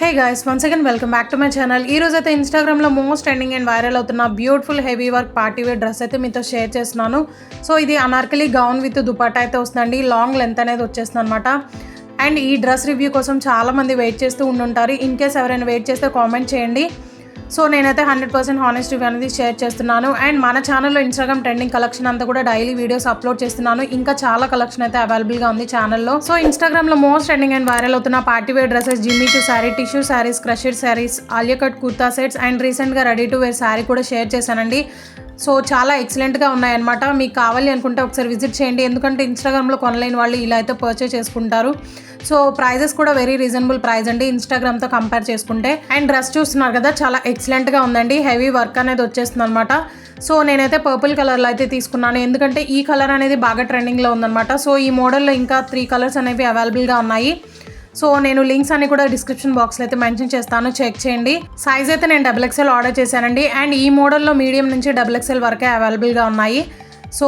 Hey guys, once again welcome back to my channel. ఈ రోజు అయితే ఇన్స్టాగ్రామ్లో మోస్ట్ ట్రెండింగ్ అండ్ వైరల్ అవుతున్న beautiful heavy work party wear dress అయితే మీతో షేర్ చేస్తున్నాను. సో ఇది అనార్కలి గౌన్ విత్ దుపట్టా అయితే వస్తుందండి. లాంగ్ లెంత్ అనేది వచ్చేస్తుంది అనమాట. అండ్ ఈ డ్రెస్ రివ్యూ కోసం చాలామంది వెయిట్ చేస్తూ ఉండుంటారు. ఇన్ కేస్ ఎవరైనా వెయిట్ చేస్తే కామెంట్ చేయండి. సో నేనైతే 100% హానెస్ట్ రివ్యూ అనేది షేర్ చేస్తున్నాను. అండ్ మన ఛానల్లో ఇన్స్టాగ్రామ్ ట్రెండింగ్ కలెక్షన్ అంతా కూడా డైలీ వీడియోస్ అప్లోడ్ చేస్తున్నాను. ఇంకా చాలా కలెక్షన్ అయితే అవైలబుల్గా ఉంది ఛానల్లో. సో ఇన్స్టాగ్రామ్లో మోస్ట్ ట్రెండింగ్ అండ్ వైరల్ అవుతున్న party wear dresses, Jimmy Choo sari, tissue saris, crushed saris, Alia cut kurta sets and రీసెంట్గా రెడీ టు వేర్ శారీ కూడా షేర్ చేశానండి. సో చాలా ఎక్సలెంట్గా ఉన్నాయన్నమాట. మీకు కావాలి అనుకుంటే ఒకసారి విజిట్ చేయండి. ఎందుకంటే ఇన్స్టాగ్రామ్లో కొనలేని వాళ్ళు ఇలా అయితే పర్చేస్ చేసుకుంటారు. సో ప్రైజెస్ కూడా వెరీ రీజనబుల్ ప్రైస్ అండి ఇన్స్టాగ్రామ్తో కంపేర్ చేసుకుంటే. అండ్ డ్రెస్ చూస్తున్నారు కదా, చాలా ఎక్సలెంట్గా ఉందండి. హెవీ వర్క్ అనేది వచ్చేస్తుంది అనమాట. సో నేనైతే పర్పుల్ కలర్లో అయితే తీసుకున్నాను, ఎందుకంటే ఈ కలర్ అనేది బాగా ట్రెండింగ్లో ఉందన్నమాట. సో ఈ మోడల్లో ఇంకా 3 కలర్స్ అనేవి అవైలబుల్గా ఉన్నాయి. సో నేను లింక్స్ అన్ని కూడా డిస్క్రిప్షన్ బాక్స్లో అయితే మెన్షన్ చేస్తాను, చెక్ చేయండి. సైజ్ అయితే నేను XXL ఆర్డర్ చేశానండి. అండ్ ఈ మోడల్లో మీడియం నుంచి XXL వరకే అవైలబుల్గా ఉన్నాయి. సో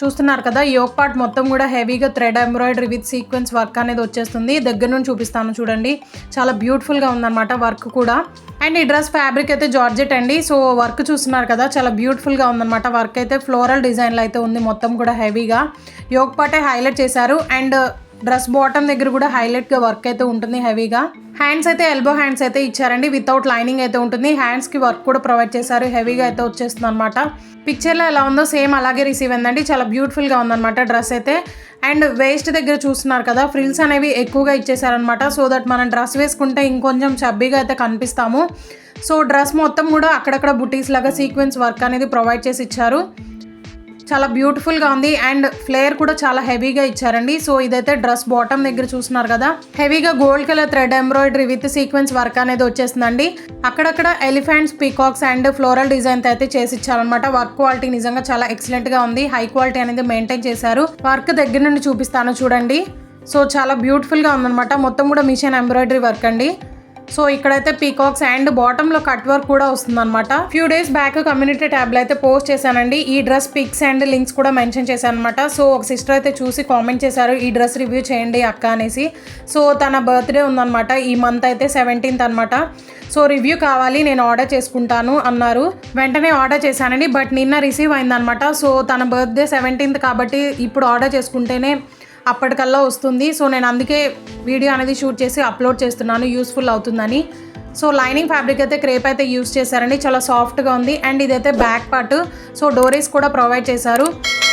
చూస్తున్నారు కదా, యోక్ పార్ట్ మొత్తం కూడా హెవీగా thread embroidery with sequence work అనేది వచ్చేస్తుంది. దగ్గర నుంచి చూపిస్తాను చూడండి, చాలా బ్యూటిఫుల్గా ఉందన్నమాట వర్క్ కూడా. అండ్ ఈ డ్రెస్ ఫ్యాబ్రిక్ అయితే జార్జెట్ అండి. సో వర్క్ చూస్తున్నారు కదా, చాలా బ్యూటిఫుల్గా ఉందన్నమాట. వర్క్ అయితే ఫ్లోరల్ డిజైన్లో అయితే ఉంది, మొత్తం కూడా హెవీగా యోక్ పార్టే హైలైట్ చేశారు. అండ్ డ్రెస్ బాటమ్ దగ్గర కూడా హైలైట్గా వర్క్ అయితే ఉంటుంది హెవీగా. హ్యాండ్స్ అయితే ఎల్బో హ్యాండ్స్ అయితే ఇచ్చారండి, వితౌట్ లైనింగ్ అయితే ఉంటుంది. హ్యాండ్స్కి వర్క్ కూడా ప్రొవైడ్ చేశారు, హెవీగా అయితే వచ్చేస్తుంది అనమాట. పిక్చర్లో ఎలా ఉందో సేమ్ అలాగే రిసీవ్ అయిందండి. చాలా బ్యూటిఫుల్గా ఉందన్నమాట డ్రెస్ అయితే. అండ్ వేస్ట్ దగ్గర చూస్తున్నారు కదా, ఫ్రిల్స్ అనేవి ఎక్కువగా ఇచ్చేసారనమాట. సో దట్ మనం డ్రెస్ వేసుకుంటే ఇంకొంచెం చబ్బీగా అయితే కనిపిస్తాము. సో డ్రెస్ మొత్తం కూడా అక్కడక్కడ బుటీస్ లాగా సీక్వెన్స్ వర్క్ అనేది ప్రొవైడ్ చేసి ఇచ్చారు. చాలా బ్యూటిఫుల్గా ఉంది. అండ్ ఫ్లేర్ కూడా చాలా హెవీగా ఇచ్చారండి. సో ఇదైతే డ్రెస్ బాటమ్ దగ్గర చూస్తున్నారు కదా, హెవీగా gold colour thread embroidery with sequence work అనేది వచ్చేస్తుందండి. అక్కడక్కడ elephants, peacocks and floral design అయితే చేసి ఇచ్చారనమాట. వర్క్ క్వాలిటీ నిజంగా చాలా ఎక్సలెంట్గా ఉంది. హై క్వాలిటీ అనేది మెయింటైన్ చేశారు. వర్క్ దగ్గర నుండి చూపిస్తాను చూడండి. సో చాలా బ్యూటిఫుల్గా ఉందన్నమాట. మొత్తం కూడా మిషన్ ఎంబ్రాయిడరీ వర్క్ అండి. సో ఇక్కడైతే పీకాక్స్ అండ్ బాటంలో కట్ వర్క్ కూడా వస్తుందన్నమాట. ఫ్యూ డేస్ బ్యాక్ కమ్యూనిటీ ట్యాబ్లో అయితే పోస్ట్ చేశానండి. ఈ డ్రెస్ పిక్స్ అండ్ లింక్స్ కూడా మెన్షన్ చేశాను అనమాట. సో ఒక సిస్టర్ అయితే చూసి కామెంట్ చేశారు, ఈ డ్రెస్ రివ్యూ చేయండి అక్క అనేసి. సో తన బర్త్డే ఉందన్నమాట, ఈ మంత్ అయితే 17th అనమాట. సో రివ్యూ కావాలి, నేను ఆర్డర్ చేసుకుంటాను అన్నారు. వెంటనే ఆర్డర్ చేశానండి, బట్ నిన్న రిసీవ్ అయిందనమాట. సో తన బర్త్డే 17th కాబట్టి ఇప్పుడు ఆర్డర్ చేసుకుంటేనే అప్పటికల్లా వస్తుంది. సో నేను అందుకే వీడియో అనేది షూట్ చేసి అప్లోడ్ చేస్తున్నాను, యూస్ఫుల్ అవుతుందని. సో లైనింగ్ ఫ్యాబ్రిక్ అయితే క్రేప్ అయితే యూస్ చేశారండి, చాలా సాఫ్ట్గా ఉంది. అండ్ ఇదైతే బ్యాక్ పార్ట్. సో డోరీస్ కూడా ప్రొవైడ్ చేశారు.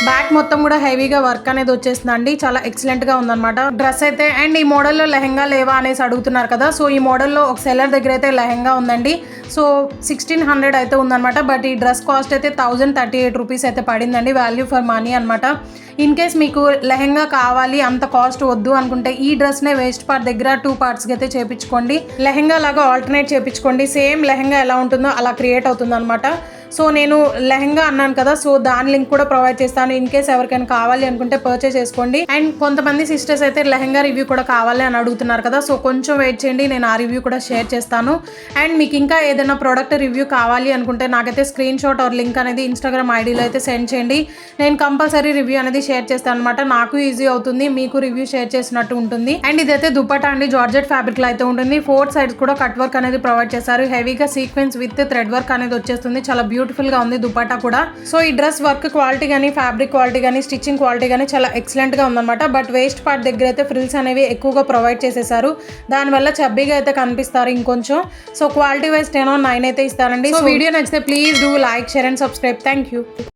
బ్యాక్ మొత్తం కూడా హెవీగా వర్క్ అనేది వచ్చేస్తుందండి, చాలా ఎక్సలెంట్గా ఉందన్నమాట డ్రెస్ అయితే. అండ్ ఈ మోడల్లో లెహెంగా లేవా అనేసి అడుగుతున్నారు కదా. సో ఈ మోడల్లో ఒక సెల్లర్ దగ్గర అయితే లెహెంగా ఉందండి. సో 1600 అయితే ఉందన్నమాట. బట్ ఈ డ్రెస్ కాస్ట్ అయితే 1038 రూపీస్ అయితే పడిందండి, వాల్యూ ఫర్ మనీ అనమాట. ఇన్ కేస్ మీకు లెహెంగా కావాలి, అంత కాస్ట్ వద్దు అనుకుంటే ఈ డ్రెస్నే వేస్ట్ పార్ట్ దగ్గర 2 పార్ట్స్కి అయితే చేపించుకోండి. లెహెంగా లాగా ఆల్టర్నేట్ చేపించుకోండి. సేమ్ లెహెంగా ఎలా ఉంటుందో అలా క్రియేట్ అవుతుంది అనమాట. సో నేను లెహెంగా అన్నాను కదా, సో దాని లింక్ కూడా ప్రొవైడ్ చేస్తాను. ఇన్ కేస్ ఎవరికైనా కావాలి అనుకుంటే పర్చేస్ చేసుకోండి. అండ్ కొంతమంది సిస్టర్స్ అయితే లెహెంగా రివ్యూ కూడా కావాలి అని అడుగుతున్నారు కదా. సో కొంచెం వెయిట్ చేయండి, నేను ఆ రివ్యూ కూడా షేర్ చేస్తాను. అండ్ మీకు ఇంకా ఏదైనా ప్రోడక్ట్ రివ్యూ కావాలి అనుకుంటే నాకైతే స్క్రీన్ షాట్ ఆర్ లింక్ అనేది ఇన్స్టాగ్రామ్ ఐడీలో అయితే సెండ్ చేయండి. నేను కంపల్సరీ రివ్యూ అనేది షేర్ చేస్తాను అనమాట. నాకు ఈజీ అవుతుంది, మీకు రివ్యూ షేర్ చేసినట్టు ఉంటుంది. అండ్ ఇదైతే దుపట్టా అండి, జార్జెట్ ఫ్యాబ్రిక్ లో అయితే ఉంటుంది. 4 సైడ్స్ కూడా కట్ వర్క్ అనేది ప్రొవైడ్ చేశారు. హెవీగా సీక్వెన్స్ విత్ థ్రెడ్ వర్క్ అనేది వచ్చేస్తుంది. చాలా బ్యూటిఫుల్ గా ఉంది దుపట్టా కూడా. సో ఈ డ్రెస్ వర్క్ క్వాలిటీ కానీ, ఫ్యాబ్రిక్ క్వాలిటీ కానీ, స్టిచ్చింగ్ క్వాలిటీ కానీ చాలా ఎక్సలెంట్ గా ఉందన్నమాట. బట్ వేస్ట్ పార్ట్ దగ్గర అయితే ఫ్రిల్స్ అనేవి ఎక్కువగా ప్రొవైడ్ చేసేసారు, దానివల్ల చబ్బీగా అయితే కనిపిస్తారు ఇంకొంచెం. సో క్వాలిటీ వైజ్ 10 on 9 అయితే ఇస్తారండి. సో వీడియో నచ్చితే please do like, share and subscribe. Thank you.